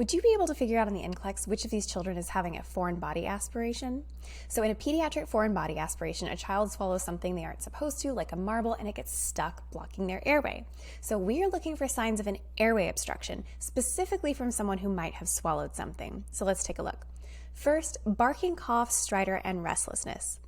Would you be able to figure out in the NCLEX which of these children is having a foreign body aspiration? So in a pediatric foreign body aspiration, a child swallows something they aren't supposed to, like a marble, and it gets stuck blocking their airway. So we are looking for signs of an airway obstruction, specifically from someone who might have swallowed something. So let's take a look. First, barking, cough, stridor, and restlessness.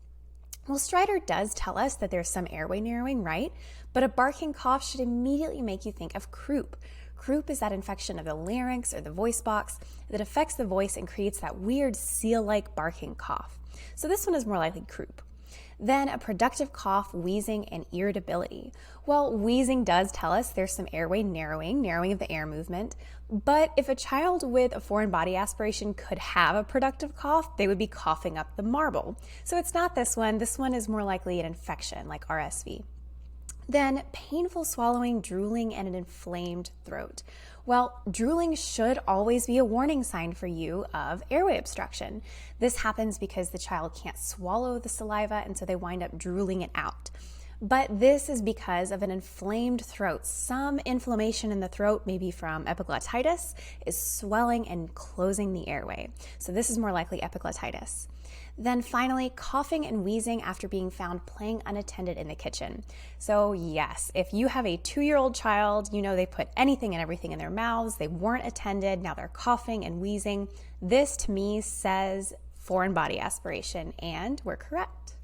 Well, stridor does tell us that there's some airway narrowing, right? But a barking cough should immediately make you think of croup. Croup is that infection of the larynx or the voice box that affects the voice and creates that weird seal-like barking cough. So this one is more likely croup. Then a productive cough, wheezing, and irritability. Well, wheezing does tell us there's some airway narrowing of the air movement, but if a child with a foreign body aspiration could have a productive cough, they would be coughing up the marble. So it's not this one. This one is more likely an infection like RSV. Then painful swallowing, drooling, and an inflamed throat. Well, drooling should always be a warning sign for you of airway obstruction. This happens because the child can't swallow the saliva, and so they wind up drooling it out. But this is because of an inflamed throat. Some inflammation in the throat, maybe from epiglottitis, is swelling and closing the airway. So this is more likely epiglottitis. Then finally, coughing and wheezing after being found playing unattended in the kitchen. So yes, if you have a 2-year-old child, you know they put anything and everything in their mouths, they weren't attended, now they're coughing and wheezing. This to me says foreign body aspiration, and we're correct.